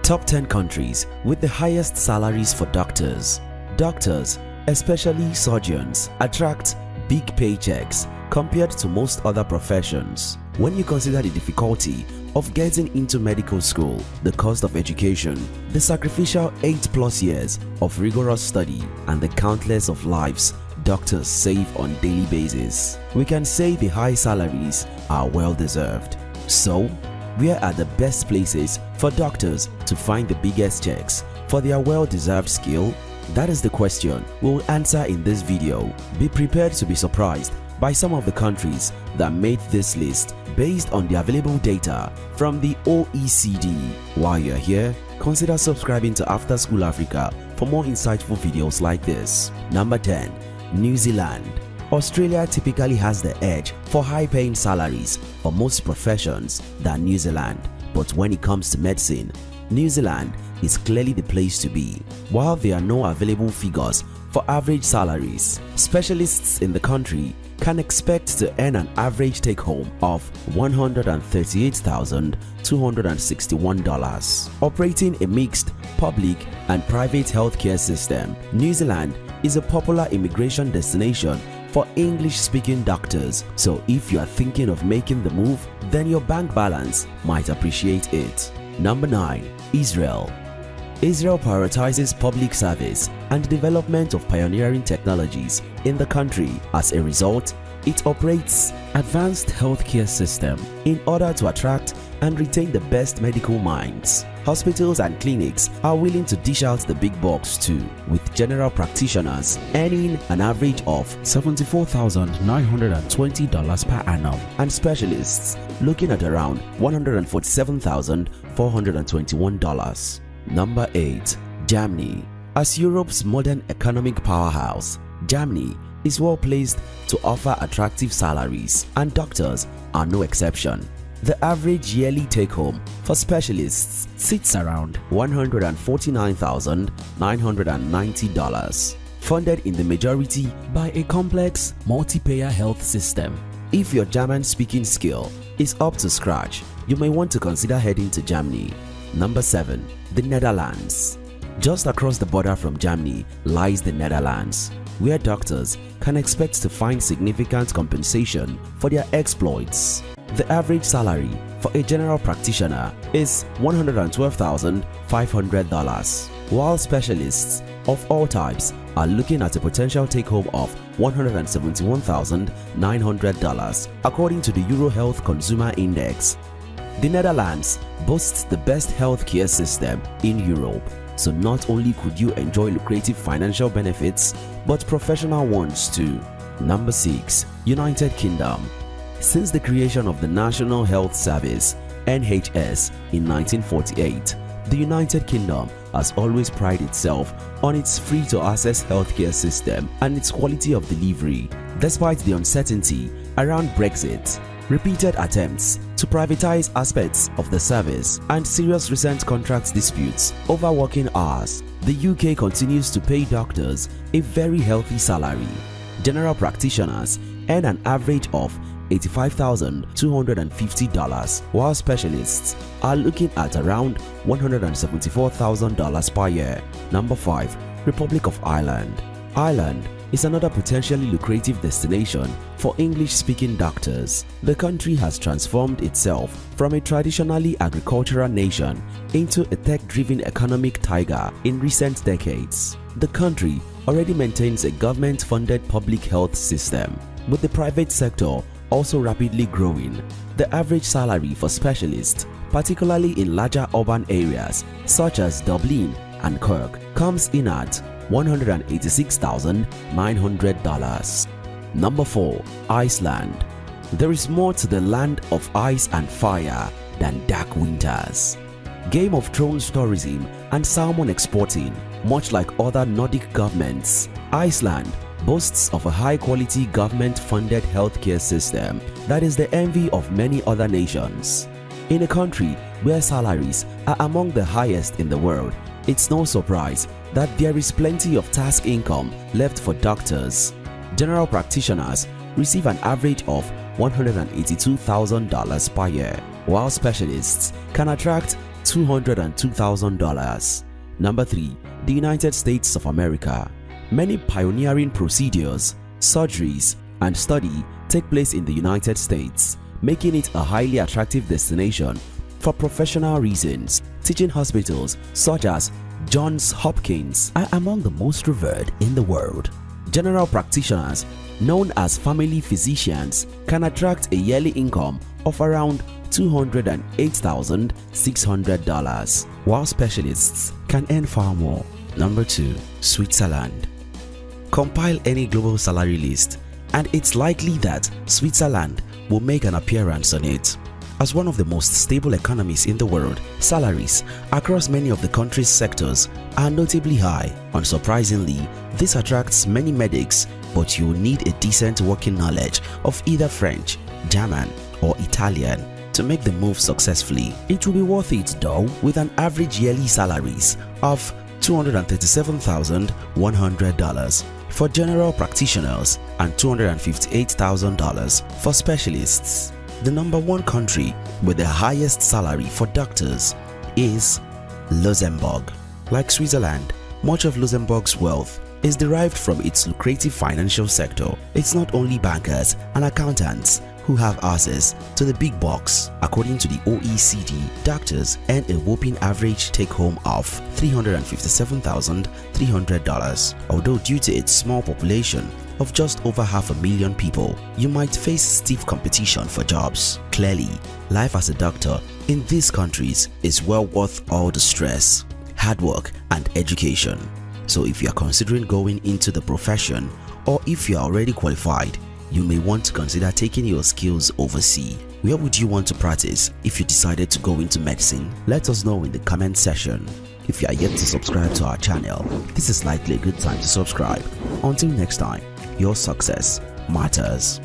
Top 10 countries with the highest salaries for doctors. Doctors, especially surgeons, attract big paychecks compared to most other professions. When you consider the difficulty of getting into medical school, the cost of education, the sacrificial 8+ years of rigorous study, and the countless of lives doctors save on daily basis, we can say the high salaries are well deserved. So, where are the best places for doctors to find the biggest checks for their well-deserved skill? That is the question we'll answer in this video. Be prepared to be surprised by some of the countries that made this list based on the available data from the OECD. While you're here, consider subscribing to After School Africa for more insightful videos like this. Number 10. New Zealand. Australia typically has the edge for high-paying salaries for most professions than New Zealand, but when it comes to medicine, New Zealand is clearly the place to be. While there are no available figures for average salaries, specialists in the country can expect to earn an average take-home of $138,261. Operating a mixed public and private healthcare system, New Zealand is a popular immigration destination for English-speaking doctors, so if you are thinking of making the move, then your bank balance might appreciate it. Number 9. Israel. Israel prioritizes public service and development of pioneering technologies in the country. As a result, it operates advanced healthcare system in order to attract and retain the best medical minds. Hospitals and clinics are willing to dish out the big bucks too, with general practitioners earning an average of $74,920 per annum and specialists looking at around $147,421. Number 8. Germany. As Europe's modern economic powerhouse, Germany is well placed to offer attractive salaries, and doctors are no exception. The average yearly take-home for specialists sits around $149,990, funded in the majority by a complex multi-payer health system. If your German-speaking skill is up to scratch, you may want to consider heading to Germany. Number 7. The Netherlands. Just across the border from Germany lies the Netherlands, where doctors can expect to find significant compensation for their exploits. The average salary for a general practitioner is $112,500, while specialists of all types are looking at a potential take-home of $171,900, according to the Euro Health Consumer Index. The Netherlands boasts the best healthcare system in Europe, so not only could you enjoy lucrative financial benefits, but professional ones too. Number 6. United Kingdom. Since the creation of the National Health Service (NHS) in 1948, the United Kingdom has always prided itself on its free-to-access healthcare system and its quality of delivery. Despite the uncertainty around Brexit, repeated attempts to privatize aspects of the service, and serious recent contract disputes over working hours, the UK continues to pay doctors a very healthy salary. General practitioners earn an average of $85,250, while specialists are looking at around $174,000 per year. Number 5. Republic of Ireland. Ireland is another potentially lucrative destination for English-speaking doctors. The country has transformed itself from a traditionally agricultural nation into a tech-driven economic tiger in recent decades. The country already maintains a government-funded public health system, with the private sector also rapidly growing. The average salary for specialists, particularly in larger urban areas such as Dublin and Cork, comes in at $186,900. Number 4. Iceland. There is more to the land of ice and fire than dark winters. Game of Thrones tourism and salmon exporting, much like other Nordic governments, Iceland boasts of a high-quality government-funded healthcare system that is the envy of many other nations. In a country where salaries are among the highest in the world, it's no surprise that there is plenty of tax income left for doctors. General practitioners receive an average of $182,000 per year, while specialists can attract $202,000. Number 3. The United States of America. Many pioneering procedures, surgeries, and study take place in the United States, making it a highly attractive destination for professional reasons. Teaching hospitals such as Johns Hopkins are among the most revered in the world. General practitioners, known as family physicians, can attract a yearly income of around $208,600, while specialists can earn far more. Number 2. Switzerland. Compile any global salary list, and it's likely that Switzerland will make an appearance on it. As one of the most stable economies in the world, salaries across many of the country's sectors are notably high. Unsurprisingly, this attracts many medics, but you will need a decent working knowledge of either French, German, or Italian to make the move successfully. It will be worth it though, with an average yearly salaries of $237,100 for general practitioners and $258,000 for specialists. The number 1 country with the highest salary for doctors is Luxembourg. Like Switzerland, much of Luxembourg's wealth is derived from its lucrative financial sector. It's not only bankers and accountants who have access to the big bucks. According to the OECD, doctors earn a whopping average take-home of $357,300. Although due to its small population of just over 500,000 people, you might face stiff competition for jobs. Clearly, life as a doctor in these countries is well worth all the stress, hard work, and education. So if you are considering going into the profession, or if you are already qualified, you may want to consider taking your skills overseas. Where would you want to practice if you decided to go into medicine? Let us know in the comment section. If you are yet to subscribe to our channel, this is likely a good time to subscribe. Until next time, your success matters.